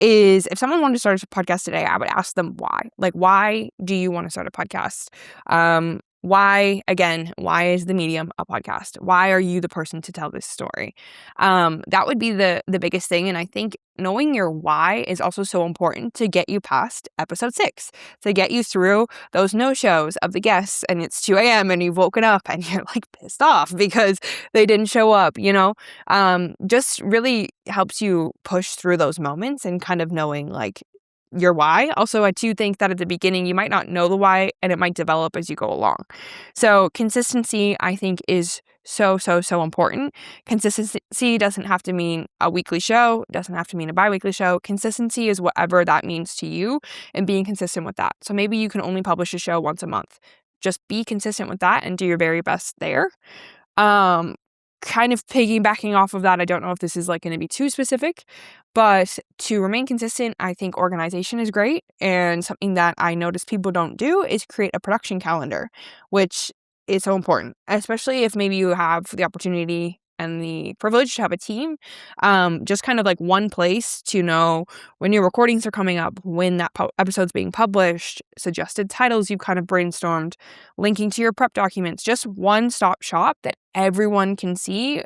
is if someone wanted to start a podcast today, I would ask them why. Like, why do you want to start a podcast? Why is the medium a podcast? Why are you the person to tell this story? That would be the biggest thing. And I think knowing your why is also so important to get you past episode 6, to get you through those no-shows of the guests, and it's 2 a.m. and you've woken up and you're like pissed off because they didn't show up, just really helps you push through those moments and kind of knowing like your why. Also, I do think that at the beginning, you might not know the why and it might develop as you go along. So consistency, I think, is so, so, so important. Consistency doesn't have to mean a weekly show, doesn't have to mean a bi-weekly show. Consistency is whatever that means to you and being consistent with that. So maybe you can only publish a show once a month. Just be consistent with that and do your very best there. Kind of piggybacking off of that, I don't know if this is like going to be too specific, but to remain consistent, I think organization is great. And something that I notice people don't do is create a production calendar, which is so important, especially if maybe you have the opportunity and the privilege to have a team. Just kind of like one place to know when your recordings are coming up, when that episode's being published, suggested titles you've kind of brainstormed, linking to your prep documents, just one-stop shop that everyone can see,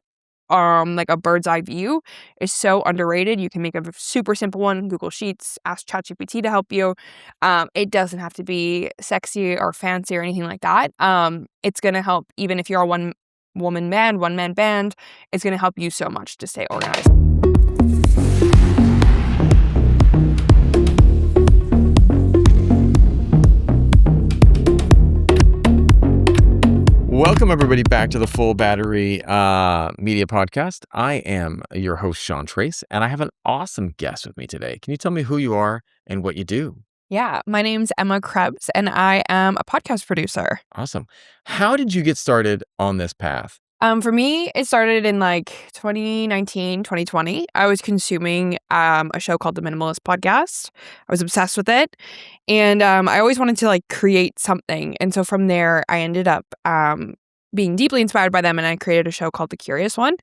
like a bird's eye view, is so underrated. You can make a super simple one, Google Sheets, ask ChatGPT to help you. It doesn't have to be sexy or fancy or anything like that. It's going to help even if you're a one-man band. It's going to help you so much to stay organized. Welcome, everybody, back to the Full Battery Media Podcast. I am your host, Sean Trace, and I have an awesome guest with me today. Can you tell me who you are and what you do? Yeah, my name's Emma Krebs, and I am a podcast producer. Awesome. How did you get started on this path? For me, it started in like 2019, 2020. I was consuming a show called the Minimalists Podcast. I was obsessed with it. And I always wanted to like create something. And so from there, I ended up being deeply inspired by them. And I created a show called The Curious One.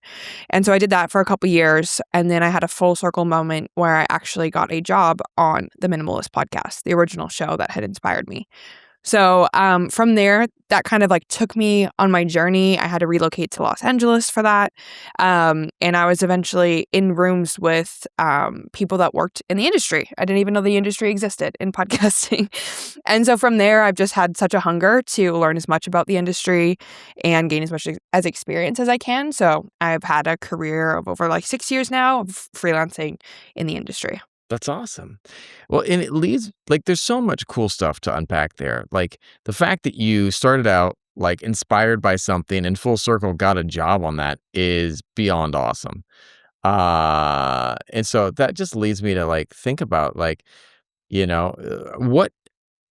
And so I did that for a couple years. And then I had a full circle moment where I actually got a job on the Minimalist Podcast, the original show that had inspired me. So from there, that kind of like took me on my journey. I had to relocate to Los Angeles for that. And I was eventually in rooms with people that worked in the industry. I didn't even know the industry existed in podcasting. And so from there, I've just had such a hunger to learn as much about the industry and gain as much as experience as I can. So I've had a career of over like 6 years now of freelancing in the industry. That's awesome. Well, and it leads, like, there's so much cool stuff to unpack there. Like, the fact that you started out, like, inspired by something and full circle got a job on that is beyond awesome. And so that just leads me to, like, think about, like, what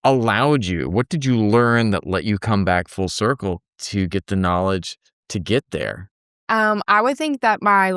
what did you learn that let you come back full circle to get the knowledge to get there? I would think that my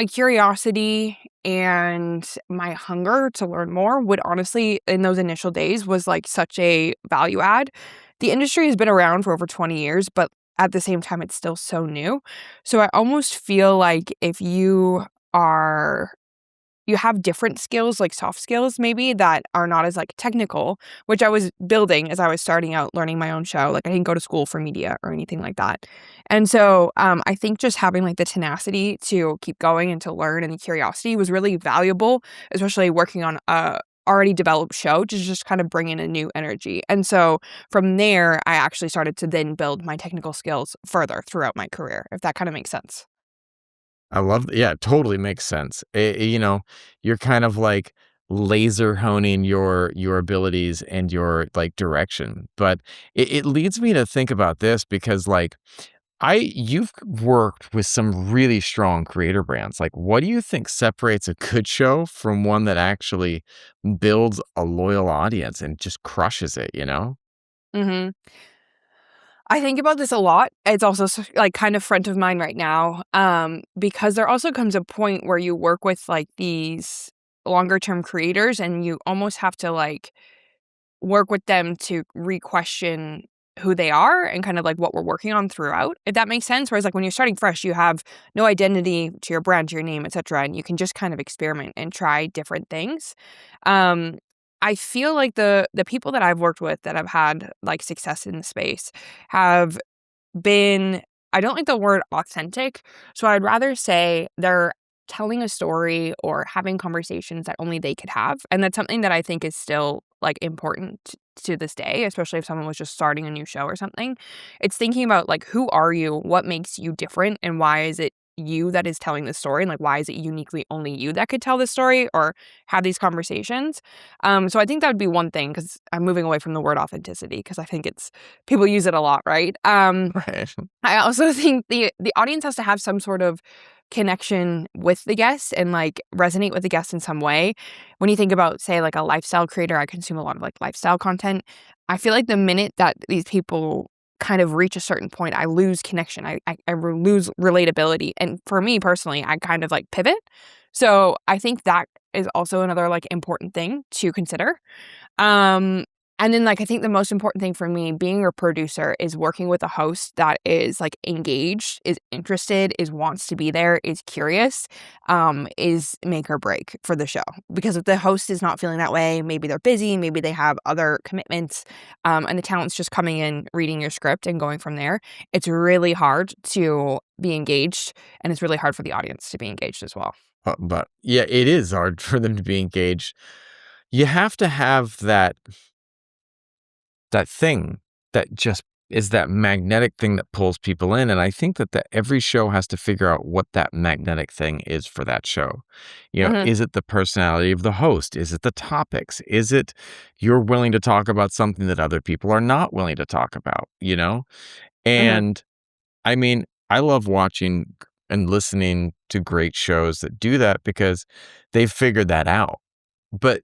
curiosity and my hunger to learn more would honestly, in those initial days, was like such a value add. The industry has been around for over 20 years, but at the same time, it's still so new. So I almost feel like if you have different skills, like soft skills maybe, that are not as like technical, which I was building as I was starting out learning my own show. Like I didn't go to school for media or anything like that. And so I think just having like the tenacity to keep going and to learn and the curiosity was really valuable, especially working on a already developed show to just kind of bring in a new energy. And so from there, I actually started to then build my technical skills further throughout my career, if that kind of makes sense. I love, yeah, it totally makes sense. You're kind of like laser honing your abilities and your like direction. But it leads me to think about this because like you've worked with some really strong creator brands. Like, what do you think separates a good show from one that actually builds a loyal audience and just crushes it, you know? Mm-hmm. I think about this a lot. It's also like kind of front of mind right now, because there also comes a point where you work with like these longer term creators and you almost have to like work with them to re-question who they are and kind of like what we're working on throughout, if that makes sense. Whereas like when you're starting fresh, you have no identity to your brand, to your name, etc., and you can just kind of experiment and try different things. I feel like the people that I've worked with that have had like success in the space have been, I don't like the word authentic, so I'd rather say they're telling a story or having conversations that only they could have. And that's something that I think is still like important to this day, especially if someone was just starting a new show or something. It's thinking about like, who are you? What makes you different? And why is it you that is telling the story? And like, why is it uniquely only you that could tell the story or have these conversations? So I think that would be one thing, because I'm moving away from the word authenticity because I think it's, people use it a lot, right? Right. I also think the audience has to have some sort of connection with the guests and like resonate with the guest in some way. When you think about, say, like a lifestyle creator, I consume a lot of like lifestyle content. I feel like the minute that these people kind of reach a certain point, I lose connection. I lose relatability. And for me personally, I kind of like pivot. So I think that is also another like important thing to consider. And then, like, I think the most important thing for me being a producer is working with a host that is like engaged, is interested, is wants to be there, is curious, is make or break for the show. Because if the host is not feeling that way, maybe they're busy, maybe they have other commitments, and the talent's just coming in, reading your script and going from there, it's really hard to be engaged, and it's really hard for the audience to be engaged as well. But yeah, it is hard for them to be engaged. You have to have that thing that just is that magnetic thing that pulls people in. And I think that every show has to figure out what that magnetic thing is for that show. Mhm. Is it the personality of the host? Is it the topics? Is it you're willing to talk about something that other people are not willing to talk about? Mhm. And I mean, I love watching and listening to great shows that do that because they've figured that out. But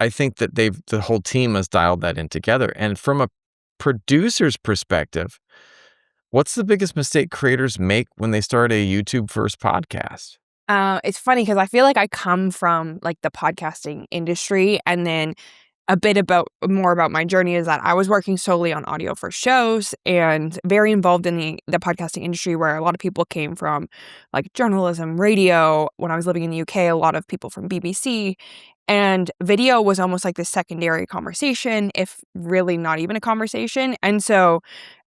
I think that the whole team has dialed that in together. And from a producer's perspective, what's the biggest mistake creators make when they start a YouTube first podcast? It's funny because I feel like I come from like the podcasting industry, and then a bit about more about my journey is that I was working solely on audio for shows and very involved in the podcasting industry, where a lot of people came from like journalism, radio. When I was living in the UK, a lot of people from BBC, and video was almost like the secondary conversation, if really not even a conversation. And so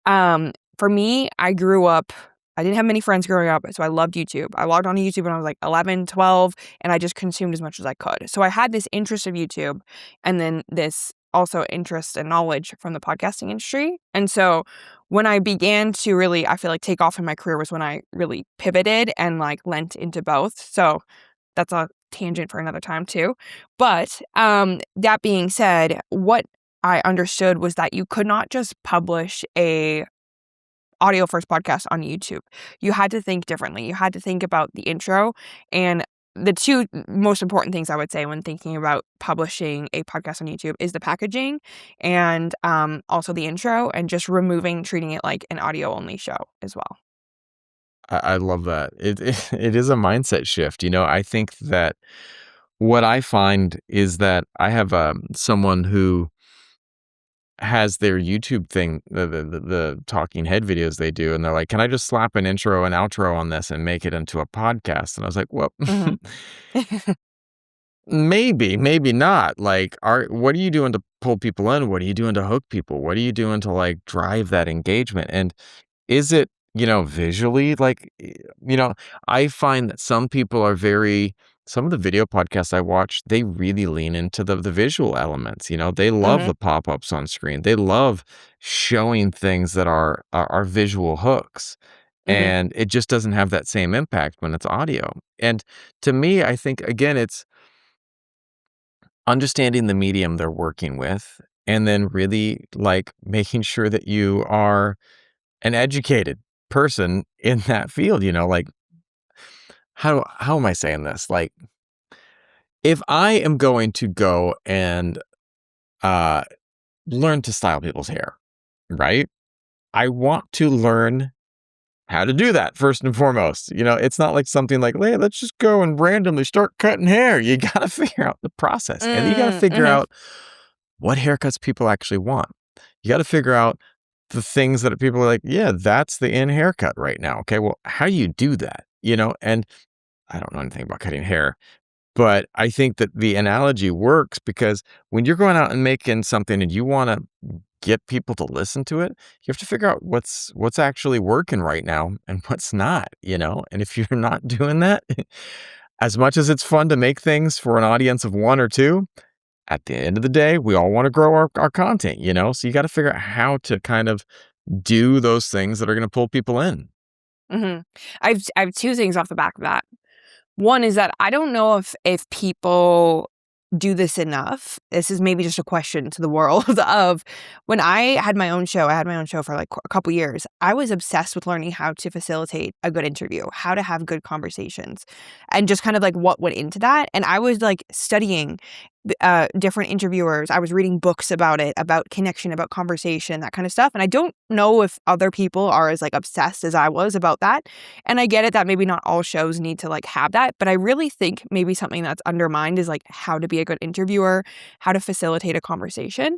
for me, I didn't have many friends growing up, so I loved YouTube. I logged on to YouTube when I was like 11, 12, and I just consumed as much as I could. So I had this interest of YouTube, and then this also interest and knowledge from the podcasting industry. And so when I began to really, I feel like, take off in my career was when I really pivoted and like lent into both. So that's a tangent for another time too. But that being said, what I understood was that you could not just publish a audio first podcast on YouTube. You had to think differently. You had to think about the intro, and the two most important things I would say when thinking about publishing a podcast on YouTube is the packaging and also the intro, and just treating it like an audio only show as well. I love that. It is a mindset shift. I think that what I find is that I have someone who has their YouTube thing, the talking head videos they do, and they're like, "Can I just slap an intro and outro on this and make it into a podcast?" And I was like, "Well, Hmm. maybe not. Like, what are you doing to pull people in? What are you doing to hook people? What are you doing to like drive that engagement? And is it, visually like, I find that some of the video podcasts I watch, they really lean into the visual elements. They love Hmm. the pop-ups on screen. They love showing things that are visual hooks. Hmm. And it just doesn't have that same impact when it's audio. And to me, I think, again, it's understanding the medium they're working with, and then really like making sure that you are an educated person in that field. Like, how am I saying this? Like, if I am going to go and uh learn to style people's hair, right? I want to learn how to do that first and foremost. It's not like something like, hey, let's just go and randomly start cutting hair. You got to figure out the process, and you got to figure Hmm. out what haircuts people actually want. You got to figure out the things that people are like, yeah, that's the in haircut right now. Okay, well, how do you do that? And I don't know anything about cutting hair, but I think that the analogy works because when you're going out and making something and you want to get people to listen to it, you have to figure out what's actually working right now and what's not. And if you're not doing that, as much as it's fun to make things for an audience of one or two, at the end of the day, we all want to grow our content. So you got to figure out how to kind of do those things that are going to pull people in. Mm-hmm. I have two things off the back of that. One is that I don't know if people do this enough. This is maybe just a question to the world of when I had my own show. I had my own show for like a couple years. I was obsessed with learning how to facilitate a good interview, how to have good conversations, and just kind of like what went into that. And I was like studying different interviewers. I was reading books about it, about connection, about conversation, that kind of stuff. And I don't know if other people are as like obsessed as I was about that. And I get it that maybe not all shows need to like have that, but I really think maybe something that's undermined is like how to be a good interviewer, how to facilitate a conversation.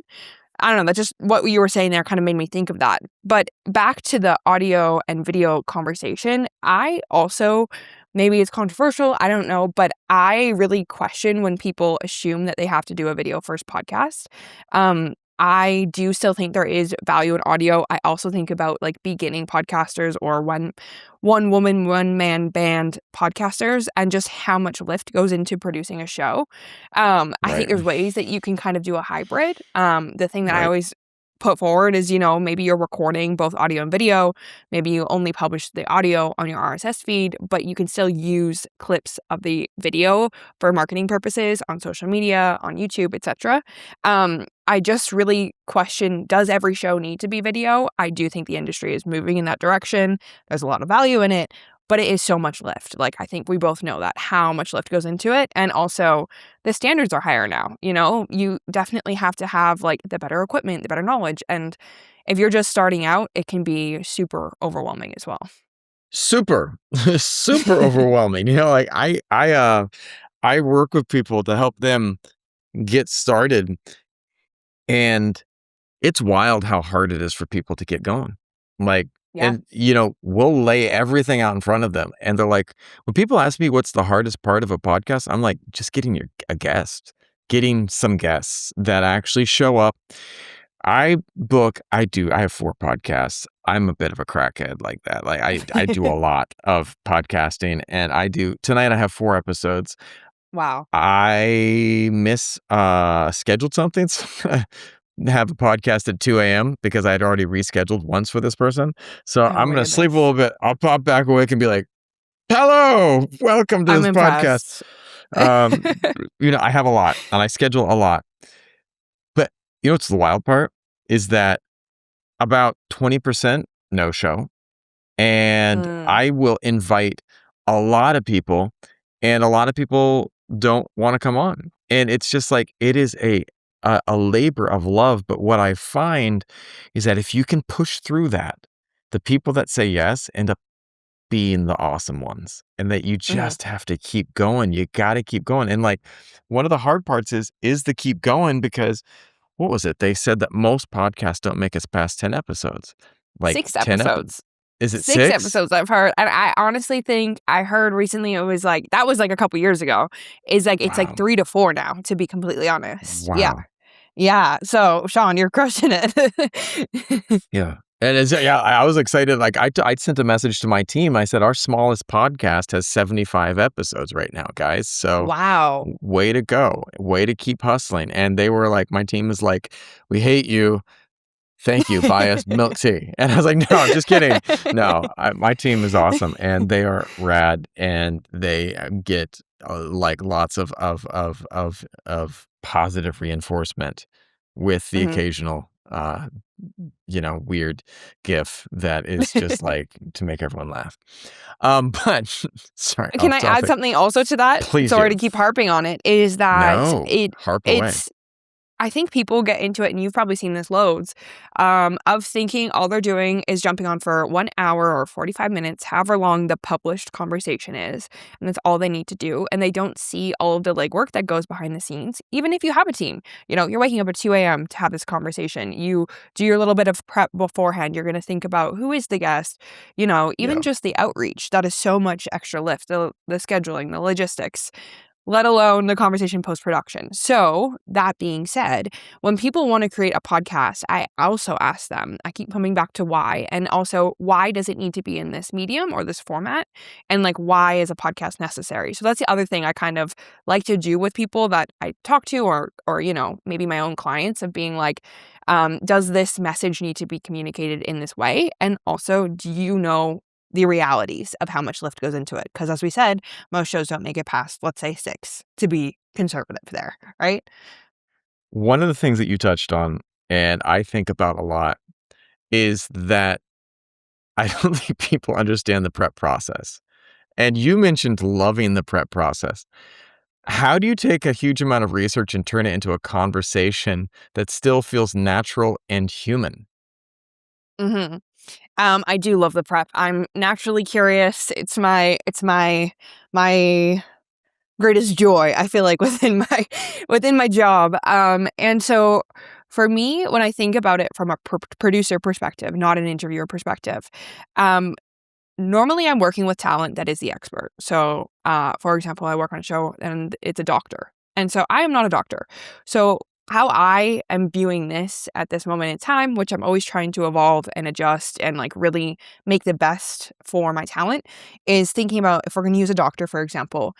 I don't know, that's just what you were saying there kind of made me think of that. But back to the audio and video conversation, I also, maybe it's controversial, I don't know, but I really question when people assume that they have to do a video first podcast. I do still think there is value in audio. I also think about like beginning podcasters or one woman, one man band podcasters and just how much lift goes into producing a show. I think Right. there's ways that you can kind of do a hybrid. The thing that I Right. always put forward is, maybe you're recording both audio and video. Maybe you only publish the audio on your RSS feed, but you can still use clips of the video for marketing purposes on social media, on YouTube, etc. I just really question, does every show need to be video? I do think the industry is moving in that direction. There's a lot of value in it, but it is so much lift. Like, I think we both know that, how much lift goes into it. And also, the standards are higher now. You definitely have to have like the better equipment, the better knowledge. And if you're just starting out, it can be super overwhelming as well. Super, super overwhelming. Like I work with people to help them get started, and it's wild how hard it is for people to get going. Like, Yeah. and we'll lay everything out in front of them, and they're like, when people ask me what's the hardest part of a podcast, I'm like, just getting a guest, getting some guests that actually show up. I have 4 podcasts. I'm a bit of a crackhead like that. Like I do a lot of podcasting, and tonight I have 4 episodes. Wow. I scheduled something. So have a podcast at 2 a.m. because I had already rescheduled once for this person. So Oh I'm my going to sleep a goodness. little bit. I'll pop back awake and be like, hello, welcome to I'm this podcast. impressed. I have a lot and I schedule a lot. But what's the wild part is that about 20% no show. And Mm, I will invite a lot of people, and a lot of people don't want to come on. And it's just like, it is a labor of love. But what I find is that if you can push through that, the people that say yes end up being the awesome ones, and that you mhm. just have to keep going. You got to keep going. And like, one of the hard parts is the keep going, because what was it? They said that most podcasts don't make us past 10 episodes. Like 6 10 episodes. is it 6 6? episodes I've heard, and I honestly think I heard recently it was like that was like a couple years ago. Is like it's like Wow. 3 to 4 now, to be completely honest. Yeah. Wow. Yeah. So, Sean, you're crushing it. Yeah. And yeah, I was excited. Like I sent a message to my team. I said, our smallest podcast has 75 episodes right now, guys. So Wow. way to go. Way to keep hustling. And they were like, my team is like, we hate you. Thank you. Buy us milk tea. And I was like, no, I'm just kidding. No, my team is awesome, and they are rad, and they get like lots of positive reinforcement with the Mhm. occasional weird gif that is just like to make everyone laugh. But sorry, Can off I add topic. something also to that? Please Sorry do. to keep harping on it, is that No, harp away. it's I think people get into it, and you've probably seen this loads, of thinking all they're doing is jumping on for 1 hour or 45 minutes, however long the published conversation is, and that's all they need to do, and they don't see all of the legwork that goes behind the scenes. Even if you have a team, you're waking up at 2 a.m. to have this conversation. You do your little bit of prep beforehand. You're gonna think about who is the guest, even Yeah. just the outreach. That is so much extra lift, the scheduling, the logistics, let alone the conversation post-production. So, that being said, when people want to create a podcast, I also ask them, I keep coming back to why, and also why does it need to be in this medium or this format? And like, why is a podcast necessary? So that's the other thing I kind of like to do with people that I talk to, or maybe my own clients, of being like, does this message need to be communicated in this way? And also, do you know the realities of how much lift goes into it? Because as we said, most shows don't make it past, let's say, 6, to be conservative there, right? One of the things that you touched on, and I think about a lot, is that I don't think people understand the prep process. And you mentioned loving the prep process. How do you take a huge amount of research and turn it into a conversation that still feels natural and human? Mhm. I do love the prep. I'm naturally curious. It's my greatest joy, I feel like, within my within my job. And so for me, when I think about it from a producer perspective, not an interviewer perspective, um, normally I'm working with talent that is the expert. So, for example, I work on a show and it's a doctor. And so I am not a doctor. So how I am viewing this at this moment in time, which I'm always trying to evolve and adjust and like really make the best for my talent, is thinking about, if we're going to use a doctor, for example,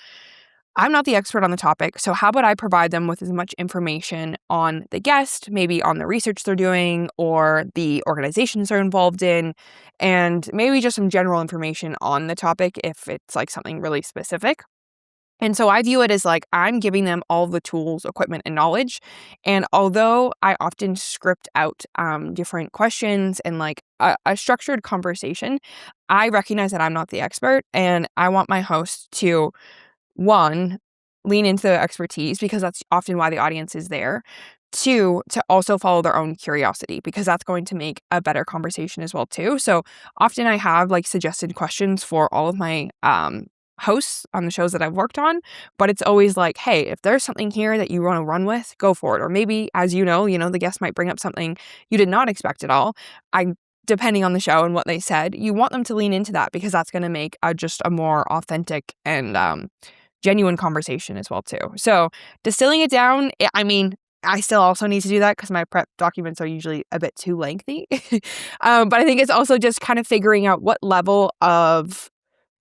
I'm not the expert on the topic, so how about I provide them with as much information on the guest, maybe on the research they're doing or the organizations they're involved in, and maybe just some general information on the topic if it's like something really specific. And so I view it as like I'm giving them all the tools, equipment, and knowledge. And although I often script out different questions and like a structured conversation, I recognize that I'm not the expert, and I want my host to, one, lean into their expertise because that's often why the audience is there. Two, to also follow their own curiosity because that's going to make a better conversation as well too. So often I have like suggested questions for all of my hosts on the shows that I've worked on, but it's always like, hey, if there's something here that you want to run with, go for it. Or maybe, as the guest might bring up something you did not expect at all. Depending on the show and what they said, you want them to lean into that because that's going to make just a more authentic and genuine conversation as well too. So distilling it down, I still also need to do that because my prep documents are usually a bit too lengthy. But I think it's also just kind of figuring out what level of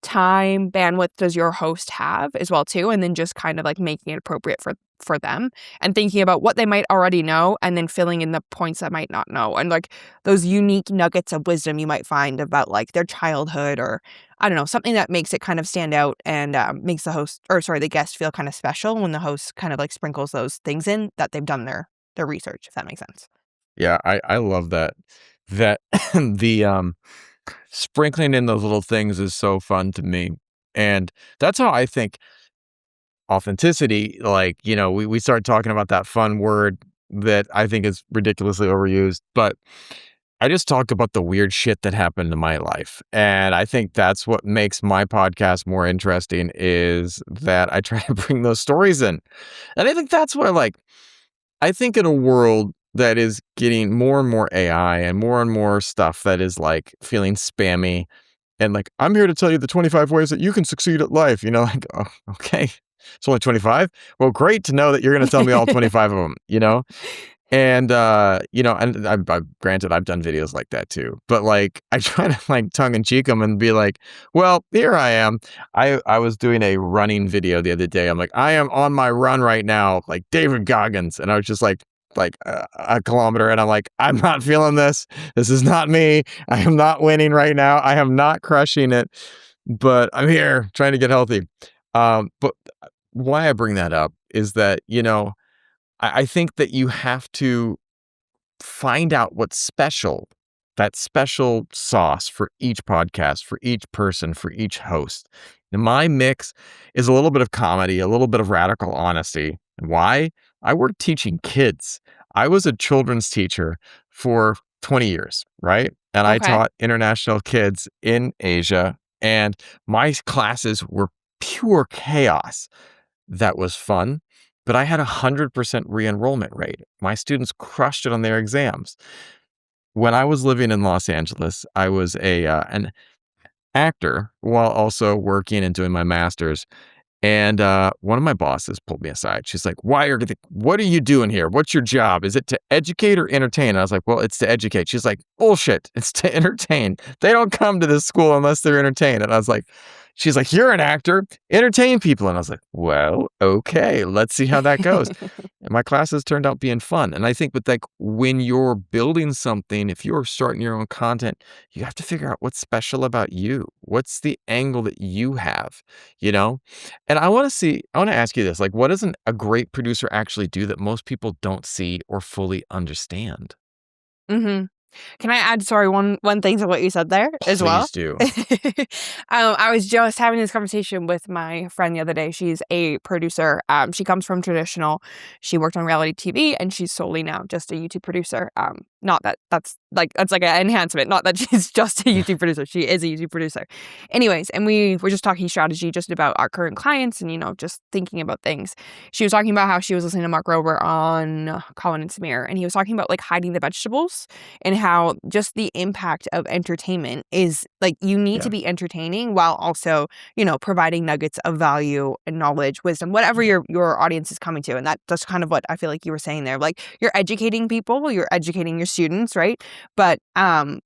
time bandwidth does your host have as well too, and then just kind of like making it appropriate for them and thinking about what they might already know and then filling in the points that might not know, and like those unique nuggets of wisdom you might find about like their childhood, or I don't know, something that makes it kind of stand out and makes the guest feel kind of special when the host kind of like sprinkles those things in that they've done their research, if that makes sense. Yeah, I love that. That the sprinkling in those little things is so fun to me. And that's how I think authenticity, like, we start talking about that fun word that I think is ridiculously overused, but I just talk about the weird shit that happened in my life. And I think that's what makes my podcast more interesting, is that I try to bring those stories in. And I think that's where, like, I think in a world that is getting more and more AI and more stuff that is like feeling spammy and like, I'm here to tell you the 25 ways that you can succeed at life, like, oh, okay. It's only 25. Well, great to know that you're going to tell me all 25 of them. And, and granted, I've done videos like that too, but like, I try to like tongue in cheek them and be like, well, here I am. I was doing a running video the other day. I'm like, I am on my run right now, like David Goggins. And I was just like a kilometer. And I'm like, I'm not feeling this. This is not me. I am not winning right now. I am not crushing it, but I'm here trying to get healthy. But why I bring that up is that, I think that you have to find out what's special, that special sauce for each podcast, for each person, for each host. My mix is a little bit of comedy, a little bit of radical honesty. Why? I work teaching kids. I was a children's teacher for 20 years, right? And I Okay. taught international kids in Asia, and my classes were pure chaos. That was fun, but I had 100% re-enrollment rate. My students crushed it on their exams. When I was living in Los Angeles, I was an actor while also working and doing my master's. And one of my bosses pulled me aside. She's like, what are you doing here? What's your job? Is it to educate or entertain? And I was like, well, it's to educate. She's like, bullshit. It's to entertain. They don't come to this school unless they're entertained. And I was like, she's like, you're an actor, entertain people. And I was like, well, okay, let's see how that goes. And my classes turned out being fun. And I think with like when you're building something, if you're starting your own content, you have to figure out what's special about you. What's the angle that you have, you know? And I want to ask you this, like, what doesn't a great producer actually do that most people don't see or fully understand? Mhm. Can I add, sorry, one thing to what you said there as well? Please do. I was just having this conversation with my friend the other day. She's a producer. She comes from traditional. She worked on reality TV, and she's solely now just a YouTube producer. Not that that's like an enhancement. Not that she's just a YouTube producer. She is a YouTube producer. Anyways, and we were just talking strategy just about our current clients and, just thinking about things. She was talking about how she was listening to Mark Rober on Colin and Samir, and he was talking about like hiding the vegetables and how just the impact of entertainment is like you need to Yeah. be entertaining while also, providing nuggets of value and knowledge, wisdom, whatever your audience is coming to. And that's kind of what I feel like you were saying there. Like you're educating people, you're educating your students, right? But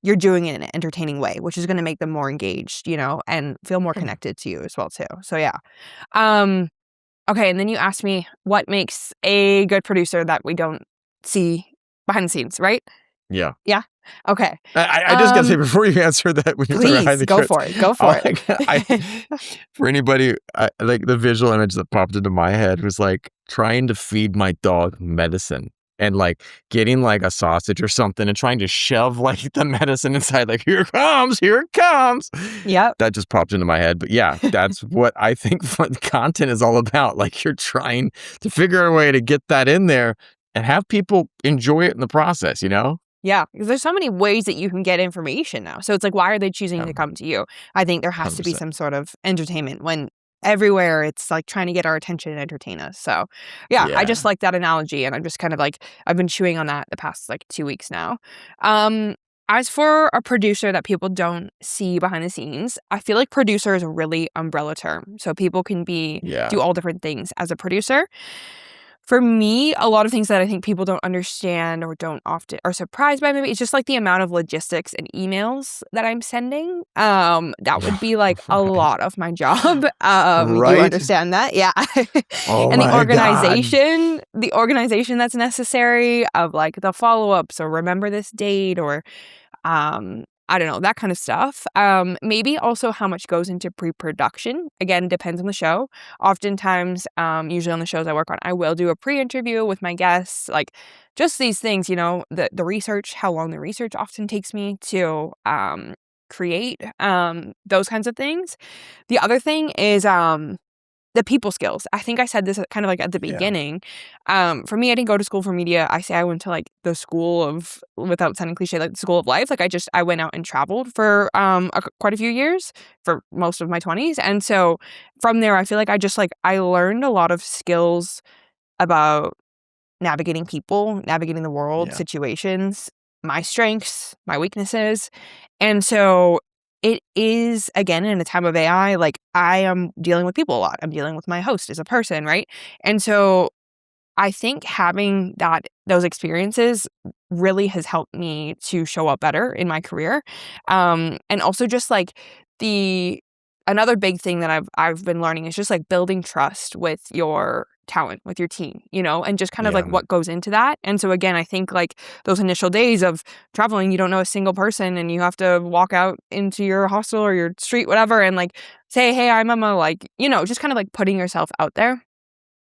you're doing it in an entertaining way, which is going to make them more engaged, and feel more Yeah. connected to you as well too. So yeah. Um okay, and then you asked me what makes a good producer that we don't see behind the scenes, right? Yeah. Yeah. Okay. I just gotta say before you answer that, when you're talking about Please hiding the go carrots, for it. Go for like, it. for anybody, like the visual image that popped into my head was like trying to feed my dog medicine and like getting like a sausage or something and trying to shove like the medicine inside, like, here it comes. Yep. That just popped into my head. But yeah, that's what I think what content is all about. Like you're trying to figure out a way to get that in there and have people enjoy it in the process, you know? Yeah, because there's so many ways that you can get information now. So it's like, why are they choosing Yeah, to come to you? I think there has to be 100%. some sort of entertainment when everywhere it's like trying to get our attention and entertain us. So yeah, I just Yeah. like that analogy, and I'm just kind of like I've been chewing on that the past like 2 weeks now. Um, as for a producer that people don't see behind the scenes, I feel like producer is a really umbrella term. So people can Yeah. do all different things as a producer. For me, a lot of things that I think people don't understand or don't often are surprised by maybe it's just like the amount of logistics and emails that I'm sending. That would be like a Right. lot of my job. You Right? understand that? Yeah. Oh And my god. the organization that's necessary of like the follow-ups or remember this date or I don't know, that kind of stuff. Maybe also how much goes into pre-production. Again, depends on the show. Oftentimes, usually on the shows I work on, I will do a pre-interview with my guests, like just these things, the research, how long the research often takes me to create, those kinds of things. The other thing is the people skills. I think I said this kind of like at the Yeah. beginning. For me, I didn't go to school for media. I say I went to like the school of, without sounding cliche, like the school of life. Like I went out and traveled for quite a few years for most of my 20s. And so from there, I feel like I learned a lot of skills about navigating people, navigating the world, Yeah. situations, my strengths, my weaknesses. And so it is, again, in a time of AI, like I am dealing with people a lot. I'm dealing with my host as a person, right? And so I think having those experiences really has helped me to show up better in my career. And also just like the another big thing that I've been learning is just like building trust with your talent, with your team, and just kind of like Yeah. what goes into that. And so again, I think like those initial days of traveling, you don't know a single person and you have to walk out into your hostel or your street, whatever, and like say, "Hey, I'm Emma," like, just kind of like putting yourself out there.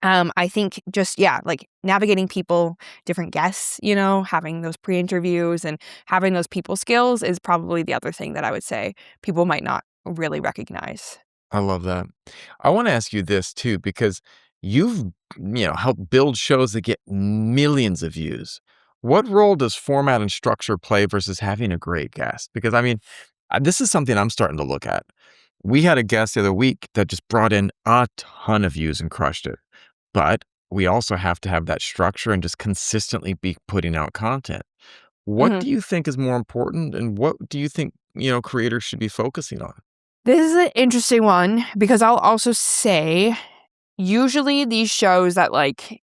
I think just, yeah, like navigating people, different guests, having those pre-interviews and having those people skills is probably the other thing that I would say people might not really recognize. I love that. I want to ask you this too, because you've, helped build shows that get millions of views. What role does format and structure play versus having a great guest? Because I mean, this is something I'm starting to look at. We had a guest the other week that just brought in a ton of views and crushed it. But we also have to have that structure and just consistently be putting out content. What Mhm. do you think is more important, and what do you think, creators should be focusing on? This is an interesting one because I'll also say usually these shows that, like,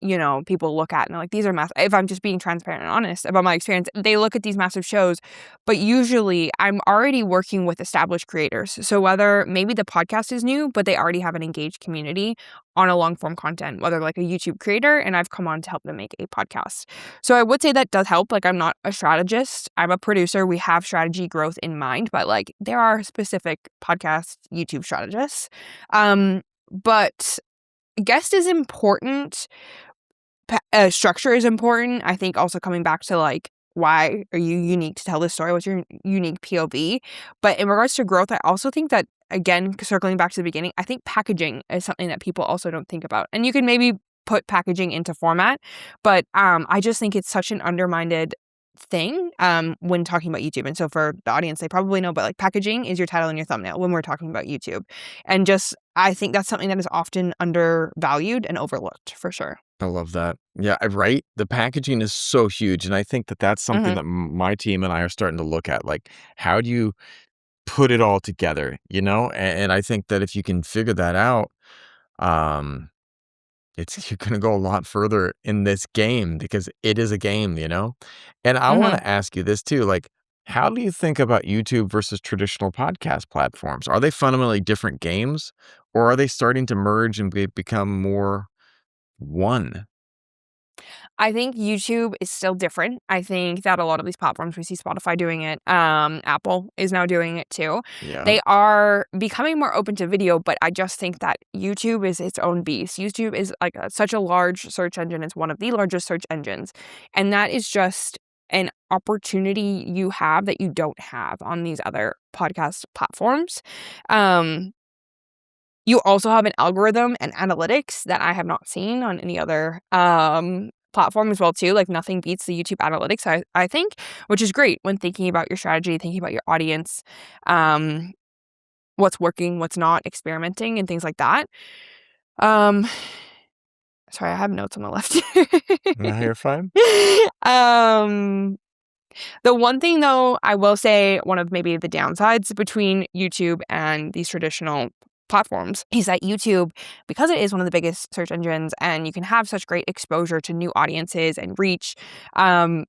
people look at and they're like, these are massive. If I'm just being transparent and honest about my experience, they look at these massive shows, but usually I'm already working with established creators. So whether maybe the podcast is new, but they already have an engaged community on a long form content, whether like a YouTube creator, and I've come on to help them make a podcast. So I would say that does help. Like, I'm not a strategist, I'm a producer. We have strategy growth in mind, but like there are specific podcast YouTube strategists. But guest is important. Structure is important. I think also coming back to like, why are you unique to tell this story? What's your unique POV? But in regards to growth, I also think that, again, circling back to the beginning, I think packaging is something that people also don't think about. And you can maybe put packaging into format, but I just think it's such an undermined thing when talking about YouTube. And so for the audience, they probably know, but like packaging is your title and your thumbnail when we're talking about YouTube. And just, I think that's something that is often undervalued and overlooked for sure. I love that. Yeah, right? The packaging is so huge, and I think that that's something Hmm. that my team and I are starting to look at, like, how do you put it all together, And I think that if you can figure that out, um, you're gonna go a lot further in this game because it is a game. And I wanna Hmm. ask you this too, like, how do you think about YouTube versus traditional podcast platforms? Are they fundamentally different games, or are they starting to merge and become more one? I think YouTube is still different. I think that a lot of these platforms, we see Spotify doing it. Apple is now doing it too. Yeah. They are becoming more open to video, but I just think that YouTube is its own beast. YouTube is like such a large search engine. It's one of the largest search engines. And that is just an opportunity you have that you don't have on these other podcast platforms. Um, you also have an algorithm and analytics that I have not seen on any other platform as well too. Like, nothing beats the YouTube analytics, I think, which is great when thinking about your strategy, thinking about your audience, um, what's working, what's not, experimenting and things like that. Um, sorry, I have notes on the left. No, you're fine. um, the one thing though, I will say one of maybe the downsides between YouTube and these traditional platforms is that YouTube, because it is one of the biggest search engines and you can have such great exposure to new audiences and reach,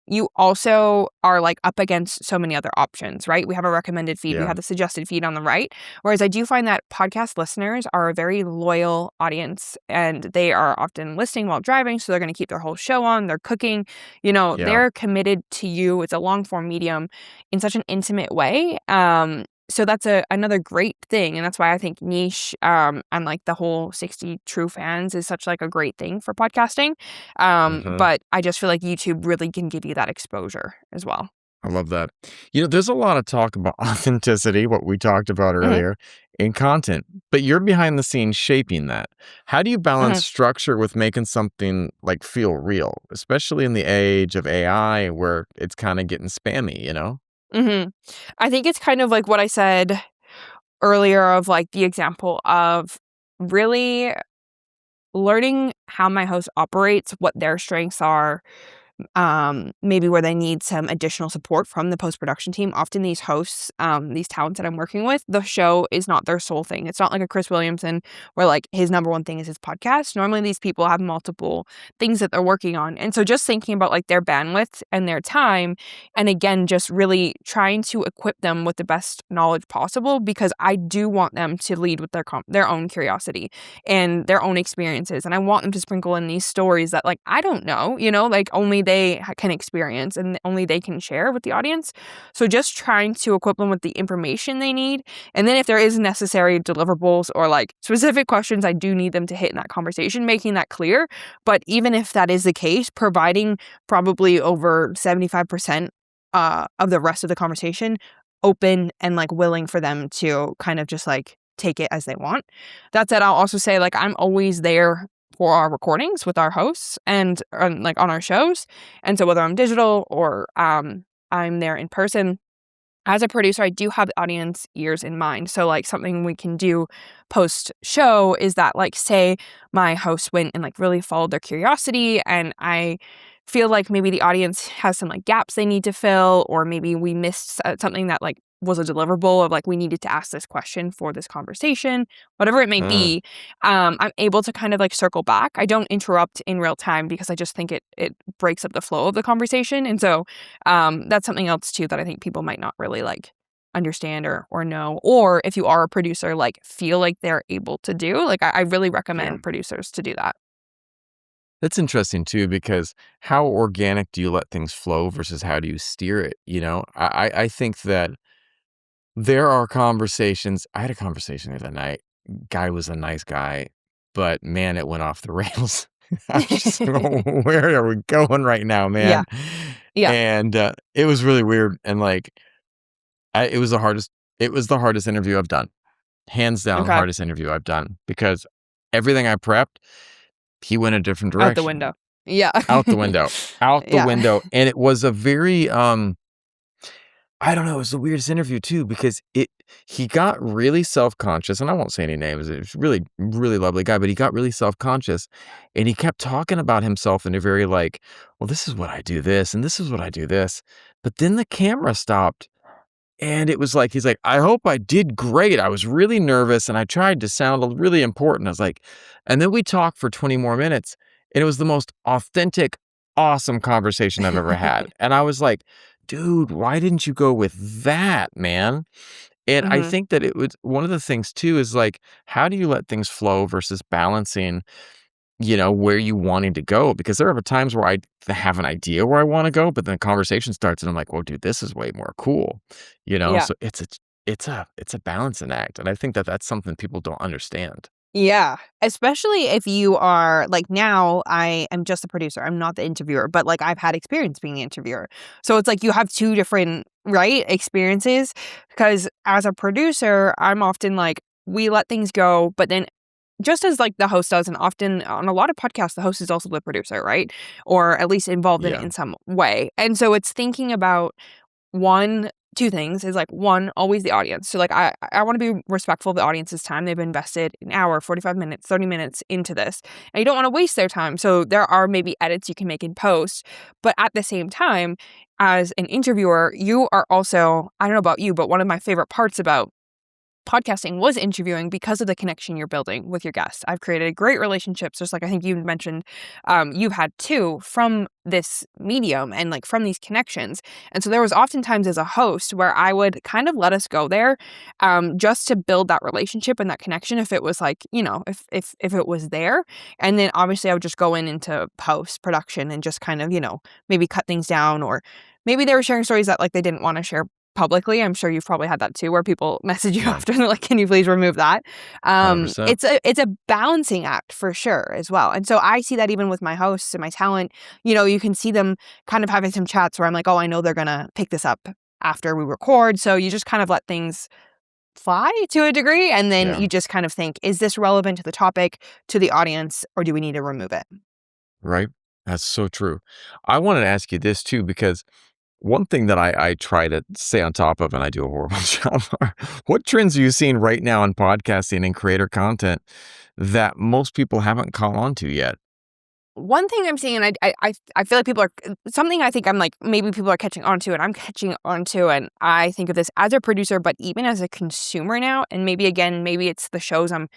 you also are like up against so many other options, right? We have a recommended feed, we Yeah. have the suggested feed on the right. Whereas I do find that podcast listeners are a very loyal audience and they are often listening while driving. So they're going to keep their whole show on, they're cooking, Yeah. they're committed to you. It's a long form medium in such an intimate way. So that's another great thing, and that's why I think niche, and, like, the whole 60 true fans is such, like, a great thing for podcasting, Mhm. but I just feel like YouTube really can give you that exposure as well. I love that. There's a lot of talk about authenticity, what we talked about Mhm, earlier, in content, but you're behind the scenes shaping that. How do you balance mhm, structure with making something, like, feel real, especially in the age of AI where it's kinda getting spammy? mhm. I think it's kind of like what I said earlier of, like, the example of really learning how my host operates, what their strengths are, maybe where they need some additional support from the post-production team. Often these hosts, these talents that I'm working with, the show is not their sole thing. It's not like a Chris Williamson where like his number one thing is his podcast. Normally these people have multiple things that they're working on. And so just thinking about like their bandwidth and their time, and again, just really trying to equip them with the best knowledge possible, because I do want them to lead with their own curiosity and their own experiences. And I want them to sprinkle in these stories that like, I don't know, like only they can experience and only they can share with the audience. So just trying to equip them with the information they need. And then if there is necessary deliverables or like specific questions I do need them to hit in that conversation, making that clear. But even if that is the case, providing probably over 75% of the rest of the conversation open and like willing for them to kind of just like take it as they want. That said, I'll also say like I'm always there for our recordings with our hosts and like on our shows. And so whether I'm digital or I'm there in person, as a producer, I do have the audience ears in mind. So like something we can do post show is that like say my host went and like really followed their curiosity and I feel like maybe the audience has some like gaps they need to fill, or maybe we missed something that like was a deliverable of like we needed to ask this question for this conversation, whatever it may Mm. be. I'm able to kind of like circle back. I don't interrupt in real time because I just think it breaks up the flow of the conversation. And so that's something else too that I think people might not really like understand or know, or if you are a producer, like feel like they're able to do. Like I really Yeah. recommend producers to do that. That's interesting too, because how organic do you let things flow versus how do you steer it? I think that there are conversations. I had a conversation the other night. Guy was a nice guy, but man, it went off the rails. I was just like, "Oh, where are we going right now, Yeah. man?" Yeah. And it was really weird. And like, it was the hardest. It was the hardest interview I've done, hands down, Okay. hardest interview I've done because everything I prepped, he went a different Out the direction, window. Yeah. out the window, out the Yeah. window, and it was a very I don't know, it was the weirdest interview too because he got really self-conscious, and I won't say any names. It was really, really lovely guy, but he got really self-conscious, and he kept talking about himself in a very like, "Well, this is what I do this, and this is what I do this." But then the camera stopped, and it was like, he's like, "I hope I did great. I was really nervous, and I tried to sound really important." I was like, and then we talked for 20 more minutes, and it was the most authentic, awesome conversation I've ever had. And I was like, "Dude, why didn't you go with that, man?" And I Mhm. think that it was one of the things too is like, how do you let things flow versus balancing, where you wanting to go? Because there are times where I have an idea where I want to go, but then the conversation starts and I'm like, well, dude, this is way more cool, Yeah. So it's a balancing act. And I think that that's something people don't understand. Yeah, especially if you are like now I am just a producer. I'm not the interviewer, but like I've had experience being the interviewer. So it's like you have two different, right, experiences because as a producer, I'm often like we let things go, but then just as like the host does and often on a lot of podcasts the host is also the producer, right? Or at least involved in it Yeah. in some way. And so it's thinking about one, two things is like one, always the audience. So like I want to be respectful of the audience's time. They've invested an hour, 45 minutes, 30 minutes into this. And you don't want to waste their time. So there are maybe edits you can make in post. But at the same time, as an interviewer, you are also, I don't know about you, but one of my favorite parts about podcasting was interviewing because of the connection you're building with your guests. I've created great relationships, just like I think you mentioned you've had too from this medium and like from these connections. And so there was oftentimes as a host where I would kind of let us go there just to build that relationship and that connection if it was like, if it was there. And then obviously I would just go into post production and just kind of, maybe cut things down, or maybe they were sharing stories that like they didn't want to share publicly. I'm sure you've probably had that too, where people message you Yeah. after and they're like, "Can you please remove that?" 100%. It's a balancing act for sure as well. And so I see that even with my hosts and my talent. You can see them kind of having some chats where I'm like, "Oh, I know they're gonna pick this up after we record." So you just kind of let things fly to a degree, and then Yeah. you just kind of think, "Is this relevant to the topic, to the audience, or do we need to remove it?" Right. That's so true. I wanted to ask you this too, because one thing that I try to stay on top of, and I do a horrible job, are what trends are you seeing right now in podcasting and creator content that most people haven't caught on to yet? One thing I'm seeing, and I feel like people are something I think I'm like maybe people are catching on to, and I'm catching on to, and I think of this as a producer, but even as a consumer now, and maybe again, maybe it's the shows I'm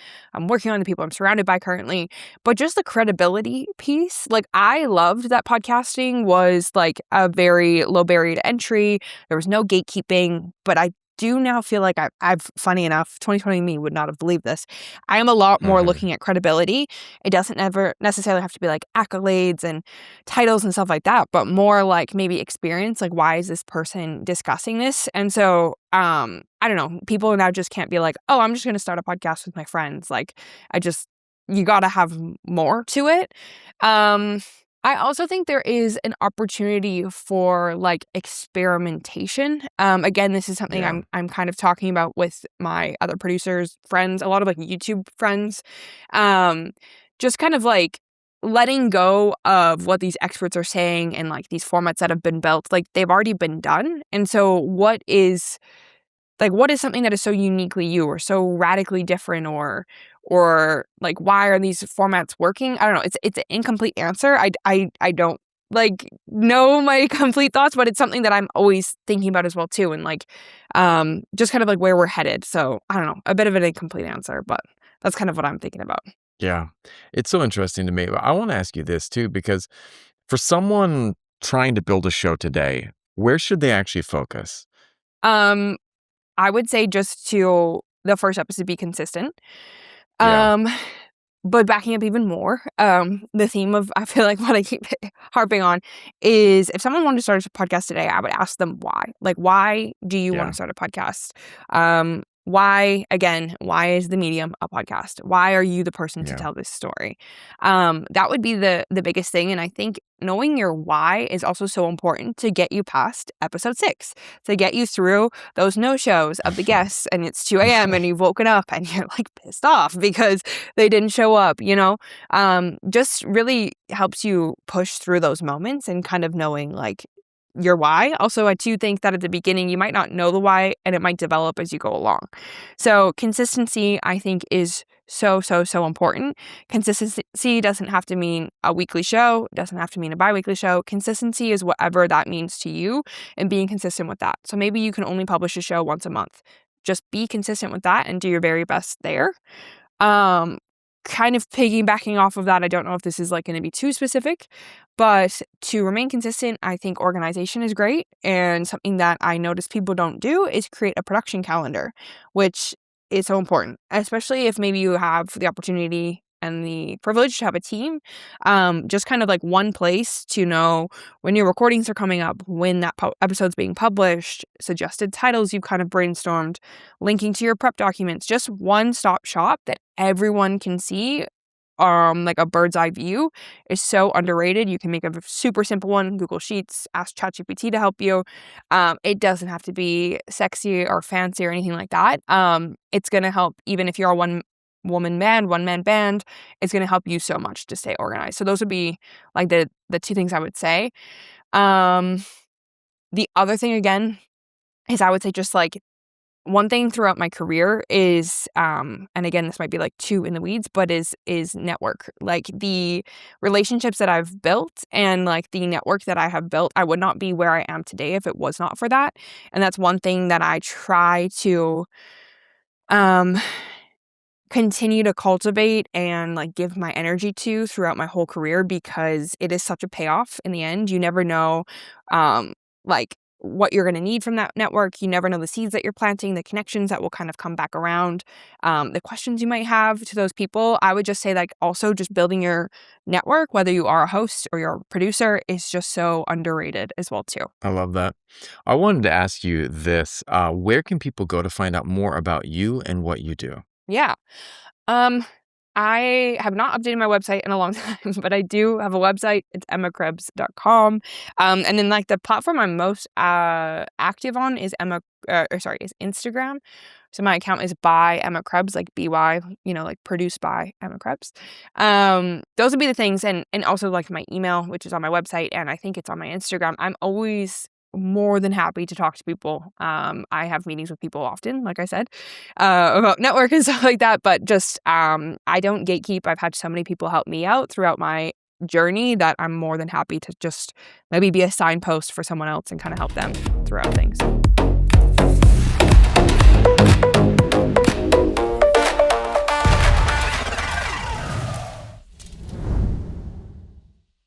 working on, the people I'm surrounded by currently, but just the credibility piece. Like I loved that podcasting was like a very low barrier to entry. There was no gatekeeping, but I do now feel like I've funny enough, 2020 me would not have believed this. I am a lot more looking at credibility. It doesn't ever necessarily have to be like accolades and titles and stuff like that, but more like maybe experience, like why is this person discussing this? And so I don't know, people now just can't be like, "Oh, I'm just going to start a podcast with my friends." Like you got to have more to it. Um I also think there is an opportunity for like experimentation. Again, this is something Yeah. I'm kind of talking about with my other producers, friends, a lot of like YouTube friends. Um, just kind of like letting go of what these experts are saying and like these formats that have been built, like they've already been done. And so what is something that is so uniquely you or so radically different or like why are these formats working? I don't know. It's an incomplete answer. I don't like know my complete thoughts, but it's something that I'm always thinking about as well too, and like just kind of like where we're headed. So I don't know, a bit of an incomplete answer, but that's kind of what I'm thinking about. Yeah. It's so interesting to me. But I want to ask you this too, because for someone trying to build a show today, where should they actually focus? Um I would say just to the first episode be consistent. Yeah. Um But backing up even more, the theme of I feel like what I keep harping on is if someone wanted to start a podcast today, I would ask them why. Like, why do you want Yeah. to start a podcast? Why is the medium a podcast? Why are you the person to Yeah. tell this story? That would be the biggest thing. And I think knowing your why is also so important to get you past episode 6, to get you through those no-shows of the guests and it's 2 a.m. and you've woken up and you're like pissed off because they didn't show up, just really helps you push through those moments and kind of knowing like your why. Also, I do think that at the beginning, you might not know the why and it might develop as you go along. So consistency, I think, is so, so, so important. Consistency doesn't have to mean a weekly show, doesn't have to mean a bi-weekly show. Consistency is whatever that means to you and being consistent with that. So maybe you can only publish a show once a month. Just be consistent with that and do your very best there. Um, Kind of piggybacking off of that, I don't know if this is like going to be too specific, but to remain consistent, I think organization is great. And something that I notice people don't do is create a production calendar, which is so important, especially if maybe you have the opportunity and the privilege to have a team. Just kind of like one place to know when your recordings are coming up, when that episode's being published, suggested titles you've kind of brainstormed, linking to your prep documents, just one-stop shop that everyone can see, like a bird's eye view is so underrated. You can make a super simple one, Google Sheets, ask ChatGPT to help you. It doesn't have to be sexy or fancy or anything like that. It's going to help even if you're a one-man band, it's going to help you so much to stay organized. So those would be like the two things I would say. The other thing again is I would say just like one thing throughout my career is and again this might be like too in the weeds, but is network. Like the relationships that I've built and like the network that I have built, I would not be where I am today if it was not for that. And that's one thing that I try to um continue to cultivate and like give my energy to throughout my whole career because it is such a payoff in the end. You never know like what you're going to need from that network. You never know the seeds that you're planting, the connections that will kind of come back around, the questions you might have to those people. I would just say like also just building your network, whether you are a host or you're a producer, is just so underrated as well too. I love that. I wanted to ask you this. Where can people go to find out more about you and what you do? Yeah. Um, I have not updated my website in a long time, but I do have a website. It's emmakrebs.com. And then like the platform I'm most active on is is Instagram. So my account is by Emma Krebs, like BY, like produced by Emma Krebs. Those would be the things, and also like my email, which is on my website, and I think it's on my Instagram. I'm always more than happy to talk to people. I have meetings with people often, like I said, about network and stuff like that, but just I don't gatekeep. I've had so many people help me out throughout my journey that I'm more than happy to just maybe be a signpost for someone else and kind of help them throughout things.